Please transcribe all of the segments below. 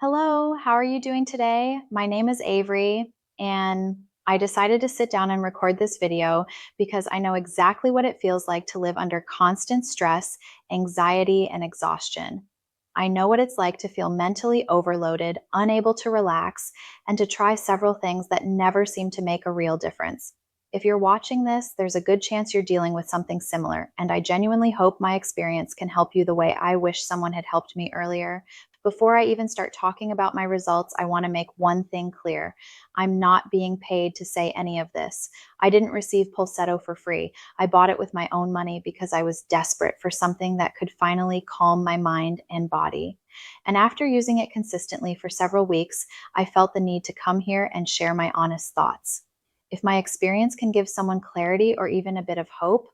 Hello, how are you doing today? My name is Avery, and I decided to sit down and record this video because I know exactly what it feels like to live under constant stress, anxiety, and exhaustion. I know what it's like to feel mentally overloaded, unable to relax, and to try several things that never seem to make a real difference. If you're watching this, there's a good chance you're dealing with something similar, and I genuinely hope my experience can help you the way I wish someone had helped me earlier. Before I even start talking about my results, I want to make one thing clear. I'm not being paid to say any of this. I didn't receive Pulsetto for free. I bought it with my own money because I was desperate for something that could finally calm my mind and body. And after using it consistently for several weeks, I felt the need to come here and share my honest thoughts. If my experience can give someone clarity or even a bit of hope,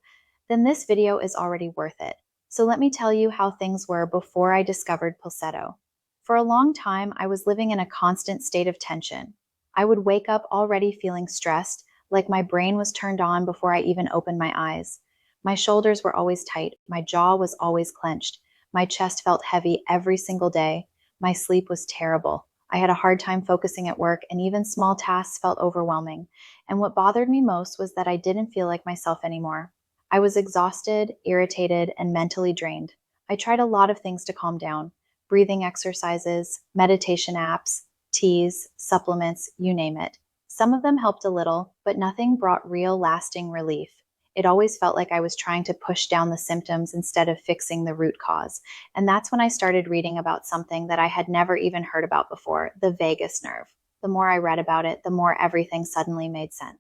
then this video is already worth it. So let me tell you how things were before I discovered Pulsetto. For a long time, I was living in a constant state of tension. I would wake up already feeling stressed, like my brain was turned on before I even opened my eyes. My shoulders were always tight, my jaw was always clenched, my chest felt heavy every single day, my sleep was terrible. I had a hard time focusing at work, and even small tasks felt overwhelming. And what bothered me most was that I didn't feel like myself anymore. I was exhausted, irritated, and mentally drained. I tried a lot of things to calm down: breathing exercises, meditation apps, teas, supplements, you name it. Some of them helped a little, but nothing brought real lasting relief. It always felt like I was trying to push down the symptoms instead of fixing the root cause. And that's when I started reading about something that I had never even heard about before: the vagus nerve. The more I read about it, the more everything suddenly made sense.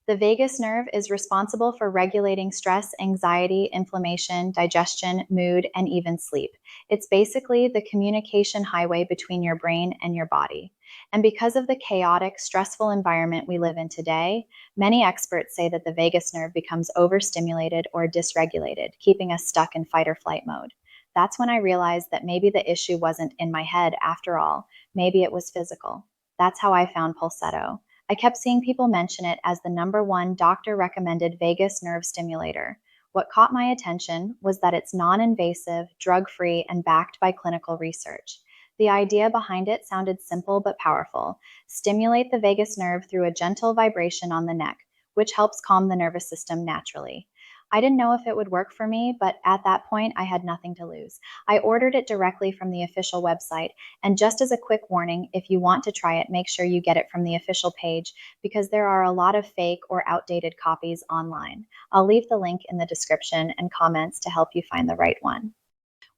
The vagus nerve is responsible for regulating stress, anxiety, inflammation, digestion, mood, and even sleep. It's basically the communication highway between your brain and your body. And because of the chaotic, stressful environment we live in today, many experts say that the vagus nerve becomes overstimulated or dysregulated, keeping us stuck in fight or flight mode. That's when I realized that maybe the issue wasn't in my head after all. Maybe it was physical. That's how I found Pulsetto. I kept seeing people mention it as the #1 doctor recommended vagus nerve stimulator. What caught my attention was that it's non-invasive, drug-free, and backed by clinical research. The idea behind it sounded simple but powerful: stimulate the vagus nerve through a gentle vibration on the neck, which helps calm the nervous system naturally. I didn't know if it would work for me, but at that point, I had nothing to lose. I ordered it directly from the official website, and just as a quick warning, if you want to try it, make sure you get it from the official page because there are a lot of fake or outdated copies online. I'll leave the link in the description and comments to help you find the right one.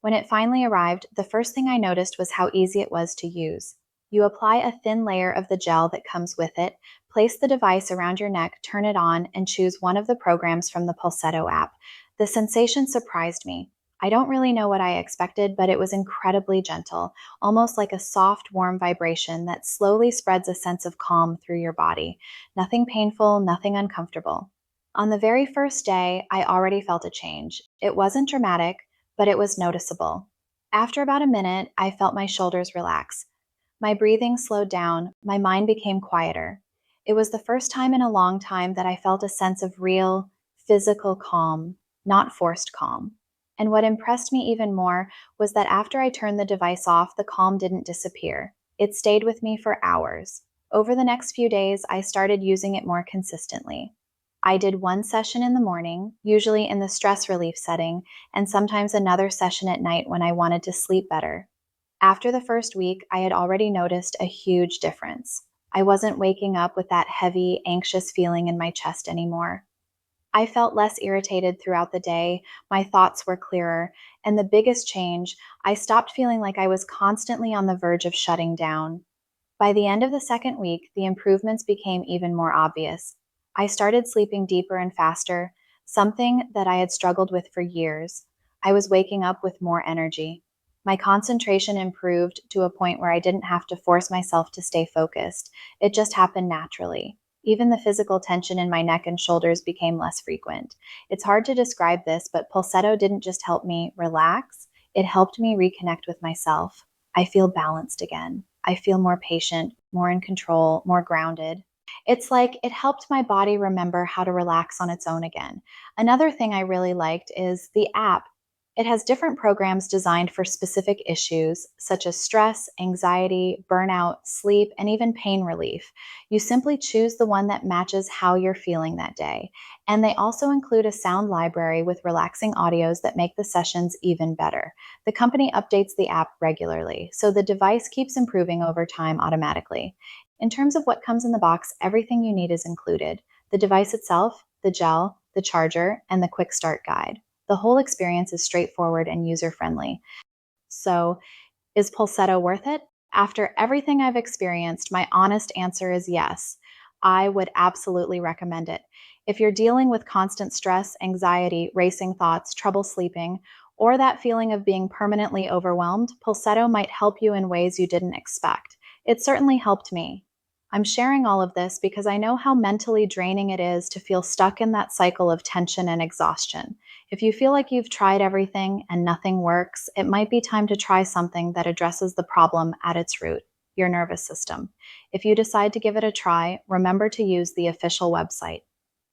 When it finally arrived, the first thing I noticed was how easy it was to use. You apply a thin layer of the gel that comes with it, place the device around your neck, turn it on, and choose one of the programs from the Pulsetto app. The sensation surprised me. I don't really know what I expected, but it was incredibly gentle, almost like a soft, warm vibration that slowly spreads a sense of calm through your body. Nothing painful, nothing uncomfortable. On the very first day, I already felt a change. It wasn't dramatic, but it was noticeable. After about a minute, I felt my shoulders relax. My breathing slowed down, my mind became quieter. It was the first time in a long time that I felt a sense of real, physical calm, not forced calm. And what impressed me even more was that after I turned the device off, the calm didn't disappear. It stayed with me for hours. Over the next few days, I started using it more consistently. I did one session in the morning, usually in the stress relief setting, and sometimes another session at night when I wanted to sleep better. After the first week, I had already noticed a huge difference. I wasn't waking up with that heavy, anxious feeling in my chest anymore. I felt less irritated throughout the day, my thoughts were clearer, and the biggest change, I stopped feeling like I was constantly on the verge of shutting down. By the end of the second week, the improvements became even more obvious. I started sleeping deeper and faster, something that I had struggled with for years. I was waking up with more energy. My concentration improved to a point where I didn't have to force myself to stay focused. It just happened naturally. Even the physical tension in my neck and shoulders became less frequent. It's hard to describe this, but Pulsetto didn't just help me relax, it helped me reconnect with myself. I feel balanced again. I feel more patient, more in control, more grounded. It's like it helped my body remember how to relax on its own again. Another thing I really liked is the app. It has different programs designed for specific issues such as stress, anxiety, burnout, sleep, and even pain relief. You simply choose the one that matches how you're feeling that day. And they also include a sound library with relaxing audios that make the sessions even better. The company updates the app regularly, so the device keeps improving over time automatically. In terms of what comes in the box, everything you need is included: the device itself, the gel, the charger, and the quick start guide. The whole experience is straightforward and user friendly. So, is Pulsetto worth it? After everything I've experienced, my honest answer is yes. I would absolutely recommend it. If you're dealing with constant stress, anxiety, racing thoughts, trouble sleeping, or that feeling of being permanently overwhelmed, Pulsetto might help you in ways you didn't expect. It certainly helped me. I'm sharing all of this because I know how mentally draining it is to feel stuck in that cycle of tension and exhaustion. If you feel like you've tried everything and nothing works, it might be time to try something that addresses the problem at its root: your nervous system. If you decide to give it a try, remember to use the official website.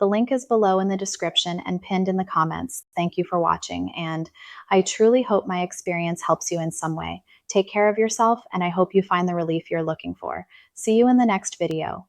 The link is below in the description and pinned in the comments. Thank you for watching, and I truly hope my experience helps you in some way. Take care of yourself, and I hope you find the relief you're looking for. See you in the next video.